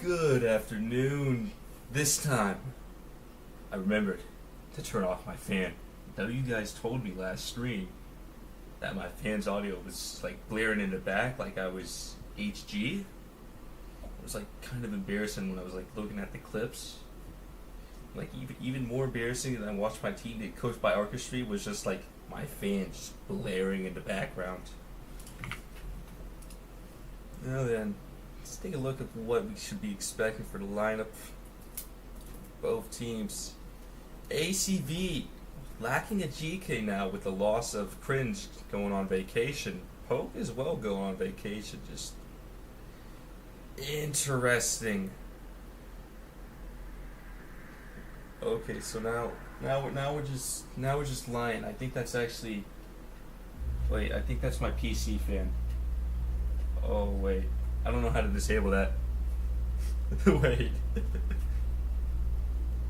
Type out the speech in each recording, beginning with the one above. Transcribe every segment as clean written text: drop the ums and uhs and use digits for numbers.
Good afternoon. This time, I remembered to turn off my fan. Now you guys told me last stream that my fan's audio was like blaring in the back like I was HG. It was like kind of embarrassing when I was like looking at the clips. Like even more embarrassing than I watched my team get coached by Orchestra was just like my fan just blaring in the background. Now then, let's take a look at what we should be expecting for the lineup. Both teams. ACV lacking a GK now with the loss of Cringe going on vacation. Poke as well going on vacation. Just interesting. Okay, so now we're just lying. I think that's actually. Wait, I think that's my PC fan. Oh wait, I don't know how to disable that. Wait.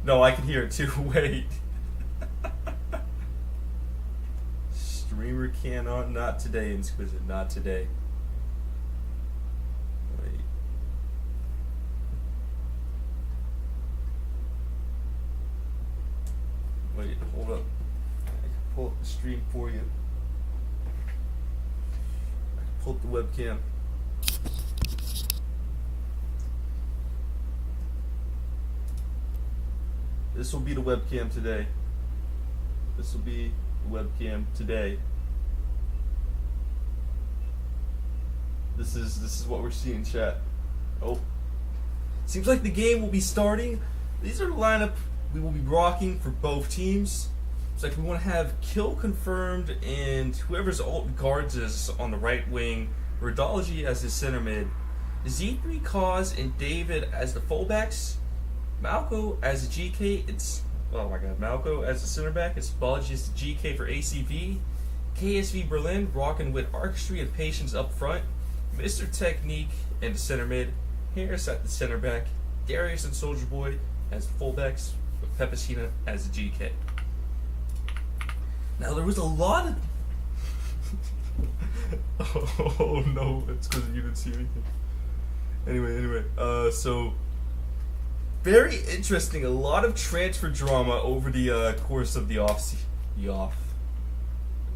No, I can hear it too. Wait. Streamer cannot. Not today, Exquisite. Not today. Wait. Wait, hold up. I can pull up the stream for you. I can pull up the webcam. This will be the webcam today. This will be the webcam today. This is what we're seeing, chat. Oh. Seems like the game will be starting. These are the lineup we will be rocking for both teams. It's like we want to have Kill confirmed and whoever's alt guards is on the right wing. Rodology as his center mid. Z3 Cause and David as the fullbacks. Malco as a GK, Malco as a center back, it's Bology as the GK for ACV, KSV Berlin rocking with Artistry and Patience up front, Mr. Technique and the center mid, Harris at the center back, Darius and Soldier Boy as the fullbacks, with Pepicina as the GK. Now there was a lot of oh no, it's because you didn't see anything. Anyway, so very interesting. A lot of transfer drama over the course of the off.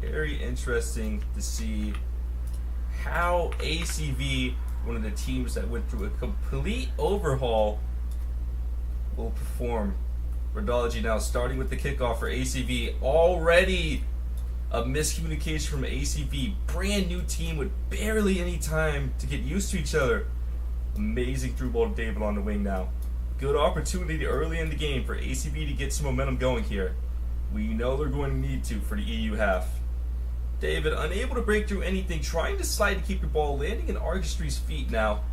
Very interesting to see how ACV, one of the teams that went through a complete overhaul, will perform. Rodology now starting with the kickoff for ACV. Already a miscommunication from ACV. Brand new team with barely any time to get used to each other. Amazing through ball to David on the wing now. Good opportunity early in the game for ACV to get some momentum going here. We know they're going to need to for the EU half. David, unable to break through anything, trying to slide to keep the ball, landing in Artistry's feet now.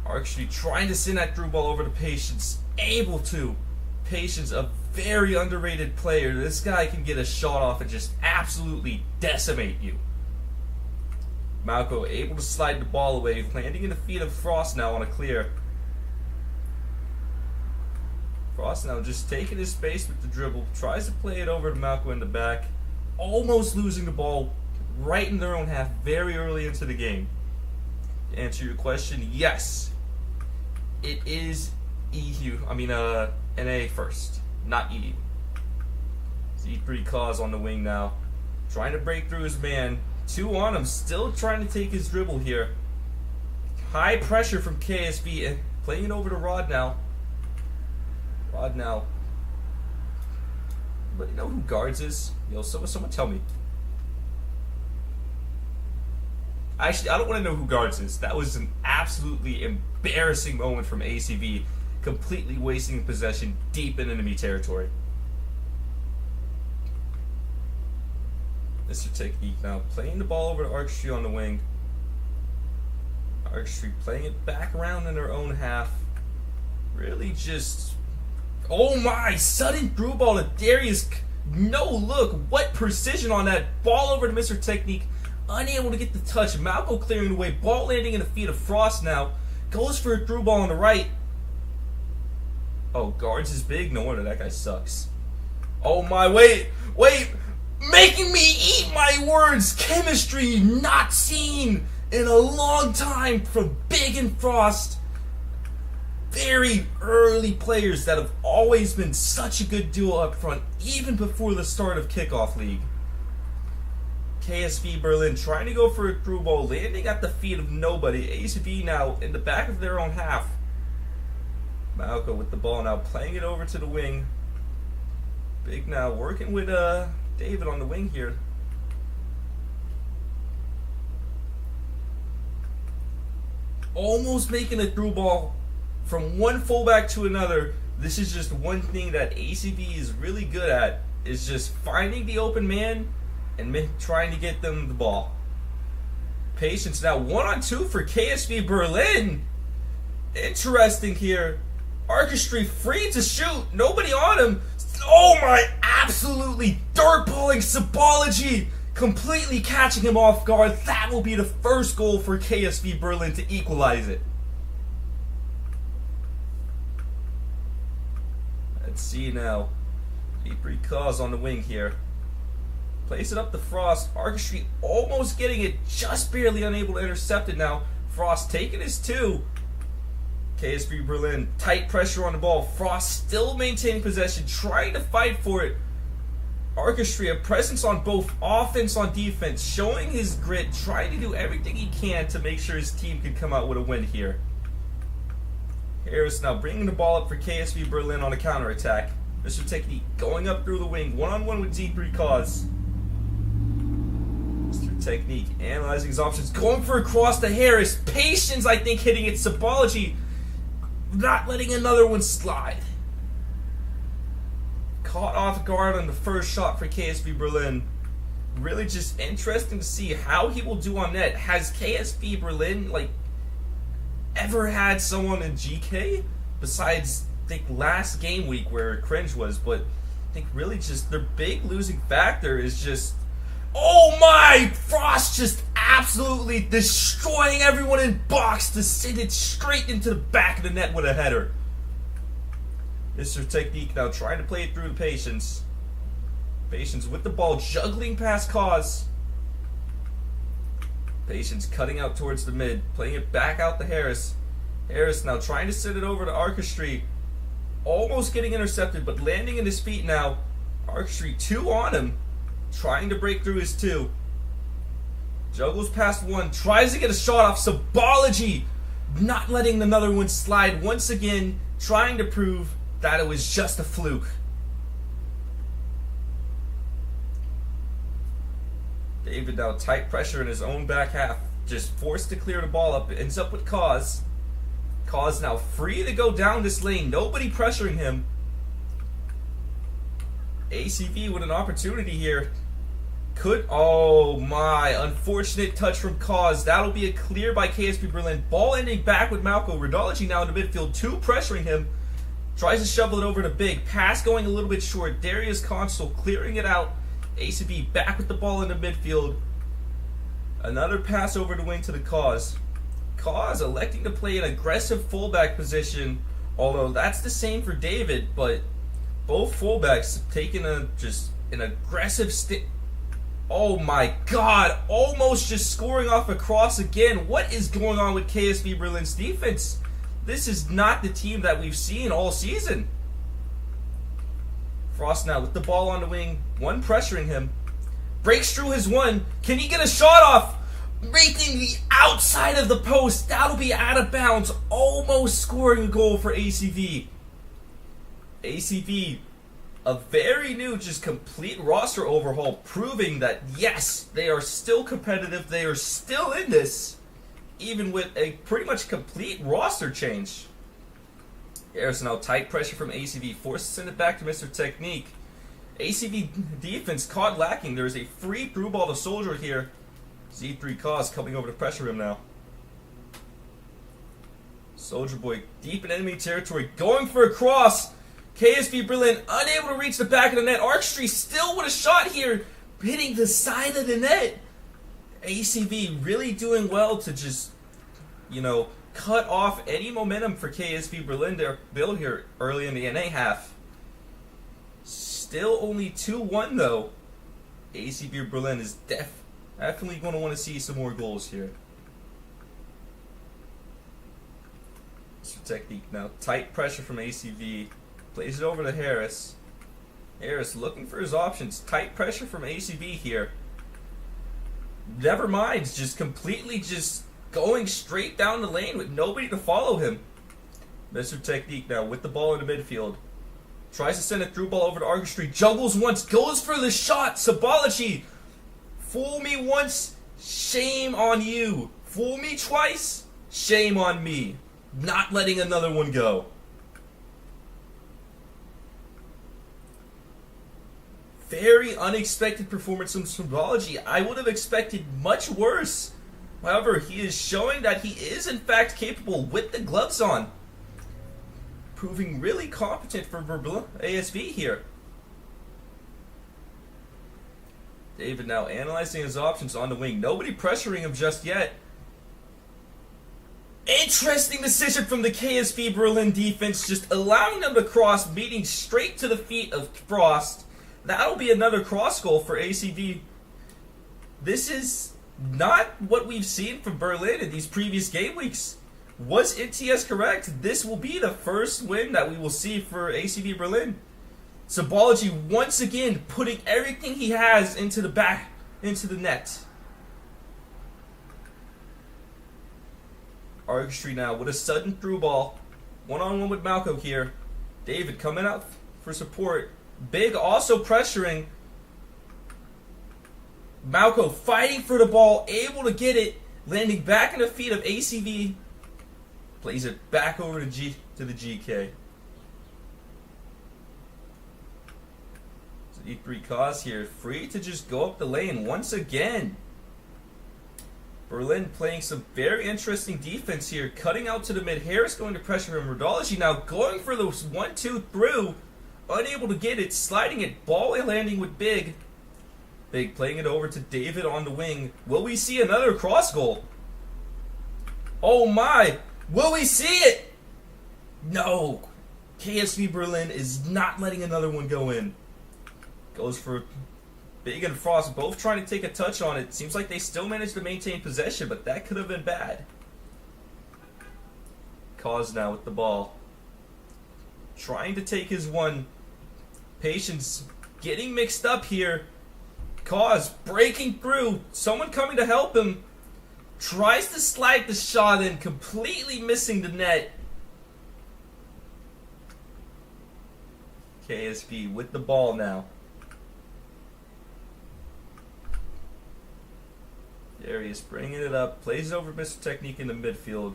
Artistry trying to send that through ball over to Patience. Able to. Patience, a very underrated player. This guy can get a shot off and just absolutely decimate you. Malco able to slide the ball away, landing in the feet of Frost now on a clear. Frost now just taking his space with the dribble, tries to play it over to Malco in the back, almost losing the ball right in their own half very early into the game. To answer your question, yes, it is NA first, not EU. Z3 Cause on the wing now, trying to break through his man. Two on him, still trying to take his dribble here. High pressure from KSV, and playing it over to Rod now. But you know who guards is? Yo, someone tell me. Actually, I don't want to know who guards is. That was an absolutely embarrassing moment from ACV, completely wasting possession deep in enemy territory. Mr. Technique now playing the ball over to Artistry on the wing. Artistry playing it back around in their own half. Really just... Oh my! Sudden through ball to Darius. No look. What precision on that. Ball over to Mr. Technique. Unable to get the touch. Malco clearing away. Ball landing in the feet of Frost now. Goes for a through ball on the right. Oh, guards is big. No wonder that guy sucks. Oh my, wait! Making me eat my words. Chemistry not seen. in a long time from Big and Frost. Very early players that have always been such a good duo up front, even before the start of Kickoff League. KSV Berlin trying to go for a through ball, landing at the feet of nobody. ACV now in the back of their own half. Malco with the ball now, playing it over to the wing. Big now working with David on the wing here. Almost making a through ball from one fullback to another. This is just one thing that ACV is really good at, is just finding the open man and trying to get them the ball. Patience now 1-on-2 for KSV Berlin. Interesting here. Artistry free to shoot. Nobody on him. Oh my, absolutely dirtballing Sabology. Completely catching him off guard. That will be the first goal for KSV Berlin to equalize it. Let's see now. Deep cause on the wing here. Place it up to Frost. Artistry almost getting it, just barely unable to intercept it now. Frost taking his two. KSV Berlin, tight pressure on the ball. Frost still maintaining possession, trying to fight for it. Artistry, a presence on both offense and defense, showing his grit, trying to do everything he can to make sure his team can come out with a win here. Harris now bringing the ball up for KSV Berlin on a counterattack. Mr. Technique going up through the wing, one-on-one with Z3 Cause. Mr. Technique analyzing his options, going for a cross to Harris. Patience, I think, hitting it. Sabology not letting another one slide. Caught off guard on the first shot for KSV Berlin. Really just interesting to see how he will do on net. Has KSV Berlin ever had someone in GK besides I think last game week where Cringe was? But I think really just their big losing factor is just, oh my, Frost just absolutely destroying everyone in box to send it straight into the back of the net with a header. Mr. Technique now trying to play it through to Patience. Patience with the ball, juggling past Cause. Patience cutting out towards the mid, playing it back out to Harris. Harris now trying to send it over to Artistry. Almost getting intercepted, but landing in his feet now. Artistry 2 on him, trying to break through his 2. Juggles past one, tries to get a shot off. Sabology not letting another one slide once again, trying to prove that it was just a fluke. David now tight pressure in his own back half, just forced to clear the ball up. Ends up with Cause. Cause now free to go down this lane, nobody pressuring him. ACV with an opportunity here. Oh my, unfortunate touch from Cause. That'll be a clear by KSV Berlin. Ball ending back with Malco. Rodology now in the midfield, 2 pressuring him. Tries to shovel it over to Big. Pass going a little bit short. Darius Consul clearing it out. ACV back with the ball in the midfield. Another pass over the wing to the Cause. Cause electing to play an aggressive fullback position, although that's the same for David, but both fullbacks taking an aggressive stick. Oh my god, almost just scoring off a cross again. What is going on with KSV Berlin's defense? This is not the team that we've seen all season. Frost now with the ball on the wing, one pressuring him. Breaks through his one. Can he get a shot off? Making the outside of the post. That'll be out of bounds. Almost scoring a goal for ACV. ACV, a very new, just complete roster overhaul, proving that yes, they are still competitive. They are still in this, even with a pretty much complete roster change. There's now tight pressure from ACV, forced to send it back to Mr. Technique. ACV defense caught lacking. There is a free through ball to Soldier here. Z3 Cause coming over to pressure him now. Soldier Boy deep in enemy territory, going for a cross. KSV Berlin unable to reach the back of the net. Artistry still with a shot here, hitting the side of the net. ACV really doing well to just, cut off any momentum for KSV Berlin to build here early in the NA half. Still only 2-1 though. ACV Berlin is definitely going to want to see some more goals here. It's a technique now. Tight pressure from ACV. Plays it over to Harris. Harris looking for his options. Tight pressure from ACV here. Never mind. Just completely just going straight down the lane with nobody to follow him. Mr. Technique now with the ball in the midfield. Tries to send a through ball over to Artistry. Juggles once. Goes for the shot. Sabology. Fool me once. Shame on you. Fool me twice. Shame on me. Not letting another one go. Very unexpected performance from Sabology. I would have expected much worse. However, he is showing that he is in fact capable with the gloves on. Proving really competent for ASV here. David now analyzing his options on the wing. Nobody pressuring him just yet. Interesting decision from the KSV Berlin defense, just allowing them to cross, meeting straight to the feet of Frost. That'll be another cross goal for ACV. This is not what we've seen from Berlin in these previous game weeks. Was NTS correct? This will be the first win that we will see for ACV Berlin. Sabology once again putting everything he has into the net. Artistry now with a sudden through ball. One-on-one with Malco here. David coming out for support. Big also pressuring. Malco fighting for the ball, able to get it, landing back in the feet of ACV. Plays it back over to the GK. So E3 Cause here, free to just go up the lane once again. Berlin playing some very interesting defense here, cutting out to the mid. Harris going to pressure him. Rodology now going for those 1-2 through. Unable to get it, sliding it, ball landing with Big. Big playing it over to David on the wing. Will we see another cross goal? Oh my! Will we see it? No! KSV Berlin is not letting another one go in. Goes for Big and Frost, both trying to take a touch on it. Seems like they still managed to maintain possession, but that could have been bad. Cause now with the ball. Trying to take his one. Patience getting mixed up here. Cause breaking through. Someone coming to help him. Tries to slide the shot in, completely missing the net. KSV with the ball now. Darius bringing it up. Plays it over Mr. Technique in the midfield.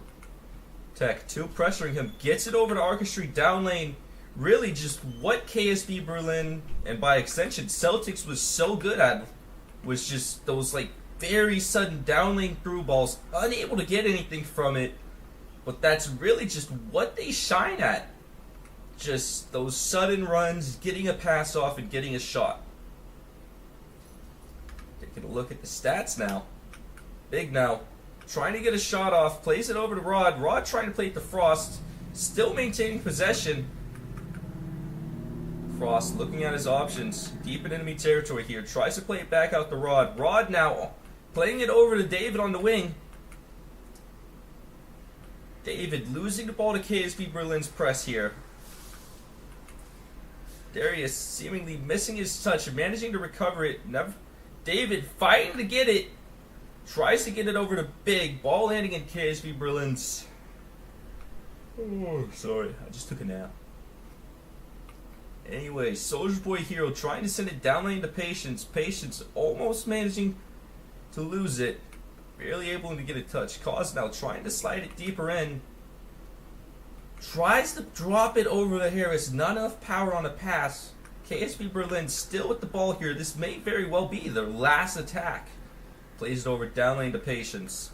Tech 2 pressuring him. Gets it over to Artistry down lane. Really just what KSV Berlin, and by extension Celtics, was so good at was just those like very sudden down lane through balls. Unable to get anything from it. But that's really just what they shine at. Just those sudden runs, getting a pass off and getting a shot. Taking a look at the stats now. Big now, trying to get a shot off, plays it over to Rod. Rod trying to play it to Frost, still maintaining possession. Frost looking at his options, deep in enemy territory here, tries to play it back out to Rod. Rod now playing it over to David on the wing. David losing the ball to KSV Berlin's press here. Darius seemingly missing his touch, managing to recover it. David fighting to get it. Tries to get it over to Big. Ball landing in KSV Berlin's. Oh, sorry. I just took a nap. Anyway, Soldier Boy Hero trying to send it down lane to Patience. Patience almost managing to lose it. Barely able to get a touch. Cause now trying to slide it deeper in. Tries to drop it over to Harris. Not enough power on the pass. KSV Berlin still with the ball here. This may very well be their last attack. Plays it over down lane to Patience.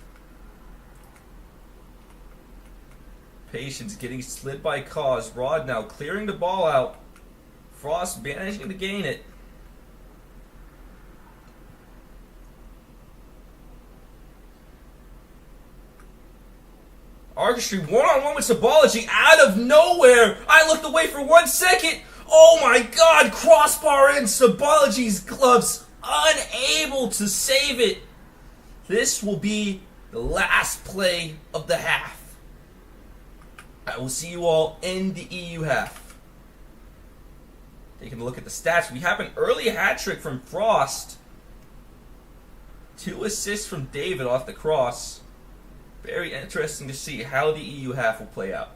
Patience getting slid by Cause. Rod now clearing the ball out. Frost managing to gain it. Artistry one-on-one with Sabology out of nowhere. I looked away for 1 second. Oh my god, crossbar in. Sabology's gloves unable to save it. This will be the last play of the half. I will see you all in the EU half. Taking a look at the stats, we have an early hat trick from Frost. 2 assists from David off the cross. Very interesting to see how the EU half will play out.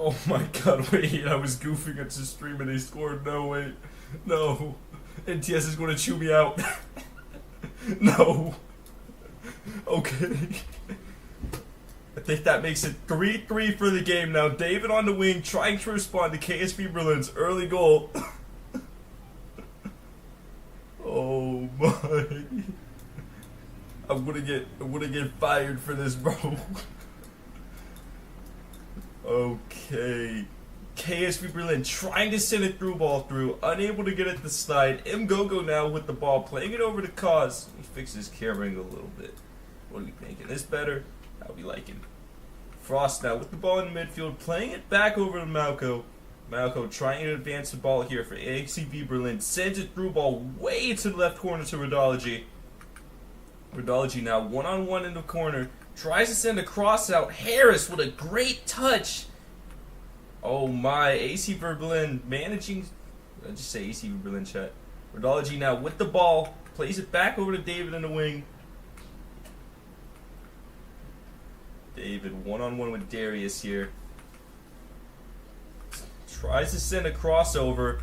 Oh my god, wait, I was goofing at the stream and they scored. No, wait. No. NTS is going to chew me out. No. Okay. I think that makes it 3-3 for the game now. David on the wing trying to respond to KSV Berlin's early goal. Oh my. I'm gonna get fired for this, bro. Okay. KSV Berlin trying to send a through ball through, unable to get it to slide. Mgogo now with the ball, playing it over to Cause. He fixed his camera angle a little bit. What are we thinking? This better? How we liking? Frost now with the ball in the midfield, playing it back over to Malco. Malco trying to advance the ball here for KSV Berlin. Sends it through ball way to the left corner to Rodology. Rodology now one-on-one in the corner. Tries to send a cross out. Harris with a great touch. Oh my, AC Berlin managing. I just say AC Berlin chat. Rodology now with the ball. Plays it back over to David in the wing. David one-on-one with Darius here. Tries to send a crossover.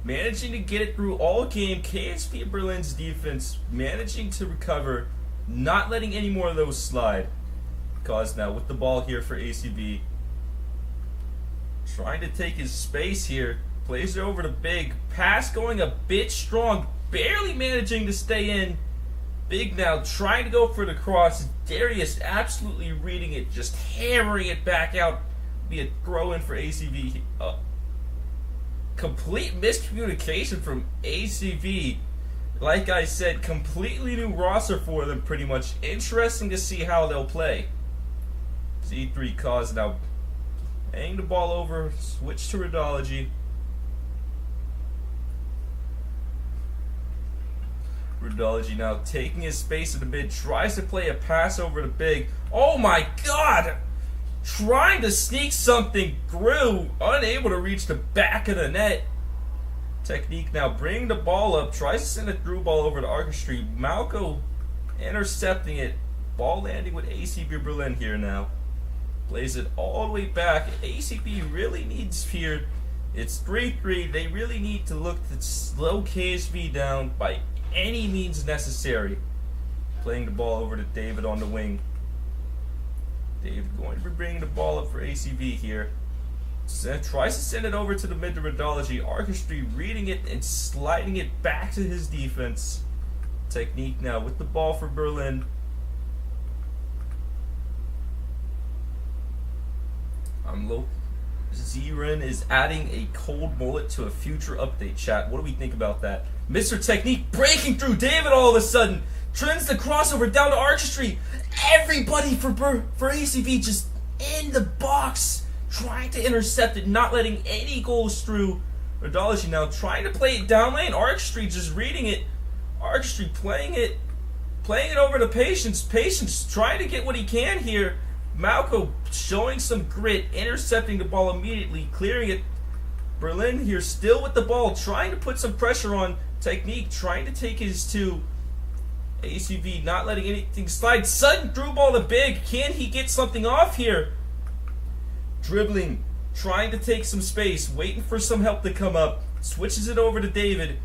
Managing to get it through all game. KSV Berlin's defense managing to recover. Not letting any more of those slide. Cause now with the ball here for ACB. Trying to take his space here. Plays it over to Big. Pass going a bit strong. Barely managing to stay in. Big now trying to go for the cross. Darius absolutely reading it. Just hammering it back out. Be a throw in for ACV. Complete miscommunication from ACV. Like I said, completely new roster for them pretty much. Interesting to see how they'll play. Z3 Cause now hang the ball over, switch to Rodology. Rodology now taking his space in the mid, tries to play a pass over to Big. Oh my god! Trying to sneak something through, unable to reach the back of the net. Technique now bringing the ball up, tries to send a through ball over to Artistry. Malco intercepting it, ball landing with ACB Berlin here now. Plays it all the way back. ACB really needs here. It's 3-3. They really need to look to slow KSV down by any means necessary. Playing the ball over to David on the wing. David going to be bringing the ball up for ACV here. Tries to send it over to the mid to Rodology. Artistry reading it and sliding it back to his defense. Technique now with the ball for Berlin. Ziren is adding a cold mullet to a future update chat. What do we think about that? Mr. Technique breaking through David all of a sudden. Trends the crossover down to Artistry. Everybody for ACV just in the box. Trying to intercept it, not letting any goals through. Rodology now trying to play it down lane. Artistry just reading it. Artistry playing it over to Patience. Patience trying to get what he can here. Malco showing some grit, intercepting the ball immediately, clearing it. Berlin here still with the ball, trying to put some pressure on. Technique, trying to take his two. ACV not letting anything slide. Sudden through ball to Big. Can he get something off here? Dribbling, trying to take some space, waiting for some help to come up. Switches it over to David.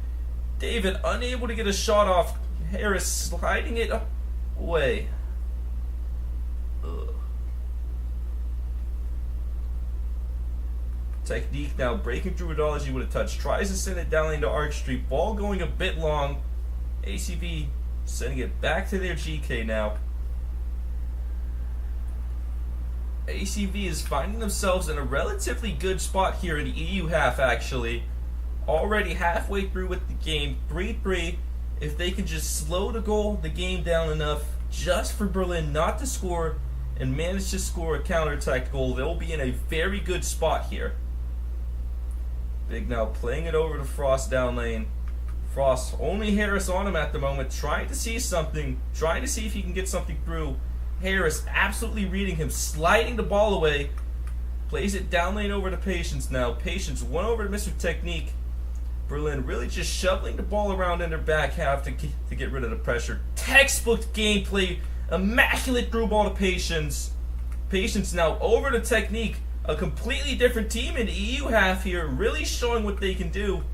David unable to get a shot off. Harris sliding it away. Ugh. Technique now breaking through Rodology with a touch. Tries to send it down lane to Artistry. Ball going a bit long. ACV sending it back to their GK now. ACV is finding themselves in a relatively good spot here in the EU half, actually. Already halfway through with the game, 3-3. If they can just slow the game down enough just for Berlin not to score and manage to score a counterattack goal, they'll be in a very good spot here. Big now playing it over to Frost down lane. Frost, only Harris on him at the moment, trying to see something, trying to see if he can get something through. Harris absolutely reading him, sliding the ball away. Plays it down lane over to Patience now. Patience one over to Mr. Technique. Berlin really just shoveling the ball around in their back half to get rid of the pressure. Textbook gameplay, immaculate through ball to Patience. Patience now over to Technique. A completely different team in the EU half here, really showing what they can do.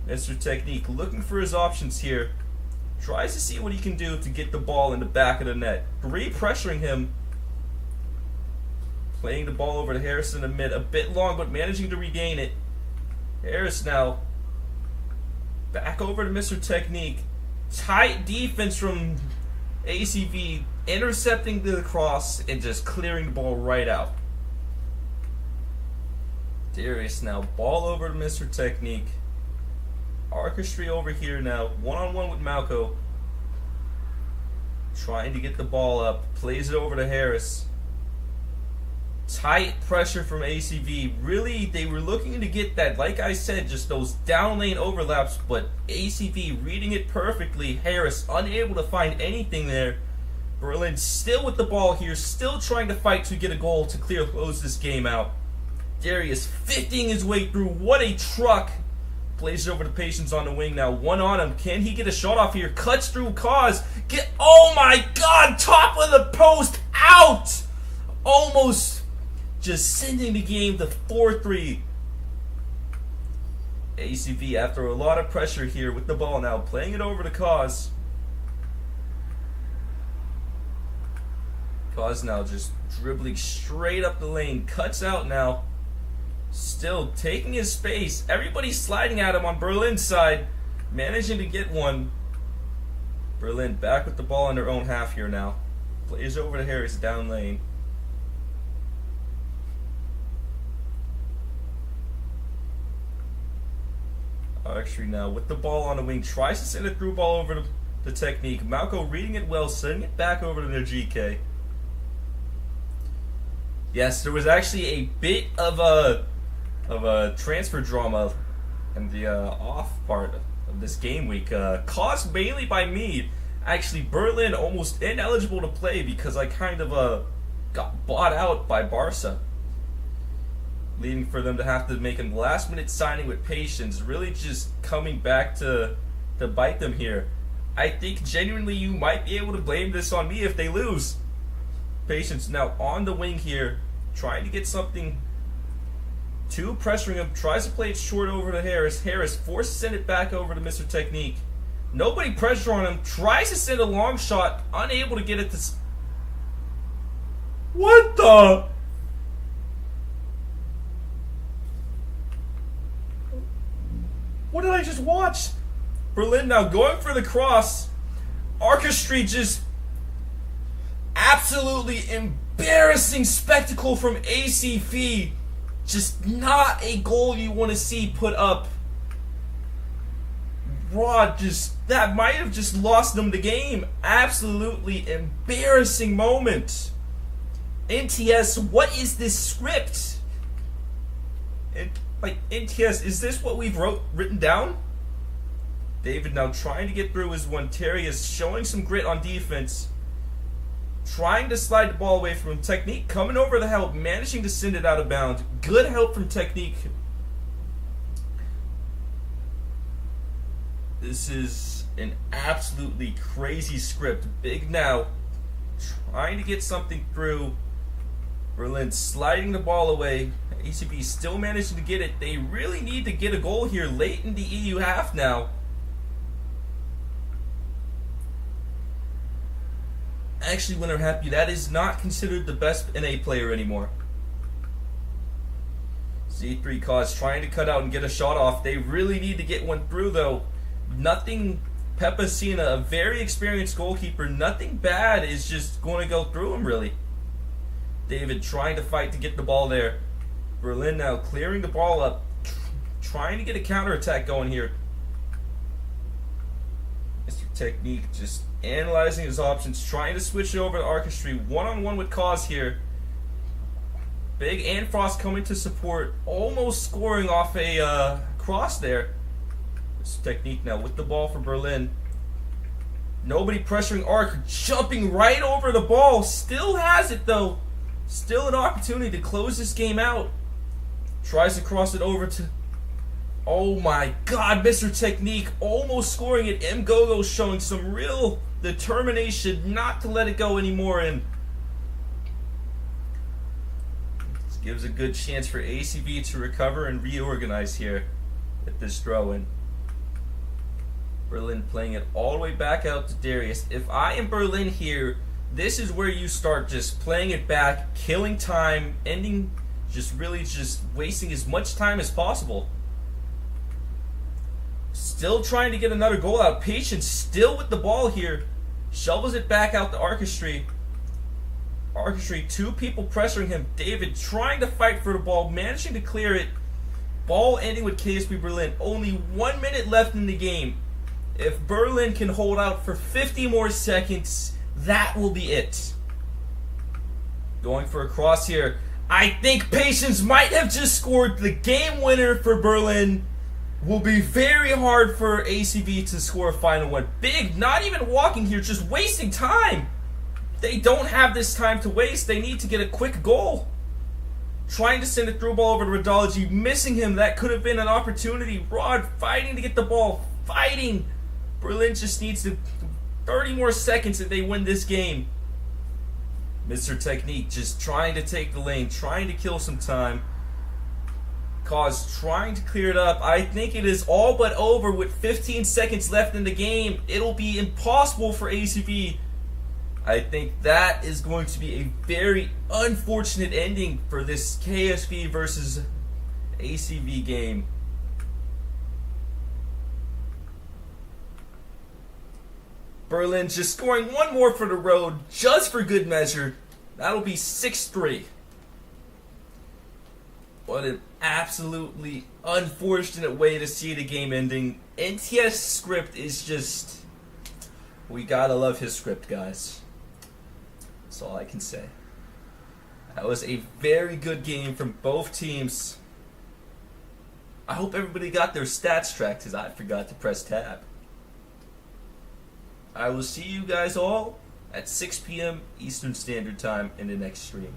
Mr. Technique looking for his options here. Tries to see what he can do to get the ball in the back of the net. Re-pressuring him. Playing the ball over to Harris in the mid. A bit long, but managing to regain it. Harris now. Back over to Mr. Technique. Tight defense from ACV. Intercepting the cross and just clearing the ball right out. Darius now. Ball over to Mr. Technique. Orchestra over here now. One-on-one with Malco. Trying to get the ball up. Plays it over to Harris. Tight pressure from ACV. Really, they were looking to get that, like I said, just those down lane overlaps, but ACV reading it perfectly. Harris unable to find anything there. Berlin still with the ball here, still trying to fight to get a goal to close this game out. Darius 50ing his way through. What a truck. Plays it over to Patience on the wing now. One on him. Can he get a shot off here? Cuts through Cause. Oh my god! Top of the post. Out! Almost just sending the game to 4-3. ACV after a lot of pressure here with the ball now. Playing it over to Cause. Cause now just dribbling straight up the lane. Cuts out now. Still taking his space. Everybody's sliding at him on Berlin's side. Managing to get one. Berlin back with the ball in their own half here now. Plays over to Harris down lane. Actually now with the ball on the wing. Tries to send a through ball over to the Technique. Malco reading it well. Sending it back over to their GK. Yes, there was actually a bit of a transfer drama in the off part of this game week, caused mainly by me. Actually, Berlin almost ineligible to play because I kind of got bought out by Barca, leading for them to have to make a last-minute signing with Patience. Really, just coming back to bite them here. I think genuinely you might be able to blame this on me if they lose. Patience now on the wing here, trying to get something. Two pressuring him, tries to play it short over to Harris. Harris forced to send it back over to Mr. Technique. Nobody pressure on him, tries to send a long shot, unable to get it to. What the? What did I just watch? Berlin now going for the cross. Orchestra just absolutely embarrassing spectacle from ACV. Just not a goal you want to see put up. Rod that might have just lost them the game. Absolutely embarrassing moment. NTS, what is this script? NTS, is this what we've written down? David now trying to get through his one. Terry is showing some grit on defense. Trying to slide the ball away from him. Technique coming over the help, managing to send it out of bounds. Good help from Technique. This is an absolutely crazy script. Big now. Trying to get something through. Berlin sliding the ball away. ACB still managing to get it. They really need to get a goal here late in the EU half now. Actually, when they're happy, that is not considered the best NA player anymore. Z3 Cause trying to cut out and get a shot off. They really need to get one through, though. Nothing, Pepacina, a very experienced goalkeeper, nothing bad is just going to go through him, really. David trying to fight to get the ball there. Berlin now clearing the ball up, trying to get a counterattack going here. Mr. Technique just analyzing his options, trying to switch it over to Orchestra. One-on-one with Cause here. Big and Frost coming to support, almost scoring off a cross there. This Technique now with the ball for Berlin. Nobody pressuring Arc, jumping right over the ball. Still has it though. Still an opportunity to close this game out. Tries to cross it over to. Oh my god, Mr. Technique almost scoring it. Mgogo showing some real determination not to let it go anymore. And gives a good chance for ACV to recover and reorganize here with this throw-in. Berlin playing it all the way back out to Darius. If I am Berlin here, this is where you start just playing it back, killing time, ending, just wasting as much time as possible. Still trying to get another goal out. Patience still with the ball here. Shovels it back out to Artistry. Artistry, 2 people pressuring him. David trying to fight for the ball, managing to clear it. Ball ending with KSV Berlin. Only 1 minute left in the game. If Berlin can hold out for 50 more seconds, that will be it. Going for a cross here. I think Patience might have just scored the game winner for Berlin. Will be very hard for ACV to score a final one. Big, not even walking here, just wasting time. They don't have this time to waste. They need to get a quick goal. Trying to send a through ball over to Rodology, missing him. That could have been an opportunity. Rod fighting to get the ball, fighting. Berlin just needs 30 more seconds if they win this game. Mr. Technique just trying to take the lane, trying to kill some time. Cause trying to clear it up. I think it is all but over with 15 seconds left in the game. It'll be impossible for ACV. I think that is going to be a very unfortunate ending for this KSV versus ACV game. Berlin just scoring one more for the road, just for good measure. That'll be 6-3. What an absolutely unfortunate way to see the game ending. NTS script is just... we gotta love his script, guys. That's all I can say. That was a very good game from both teams. I hope everybody got their stats tracked because I forgot to press tab. I will see you guys all at 6 p.m. Eastern Standard Time in the next stream.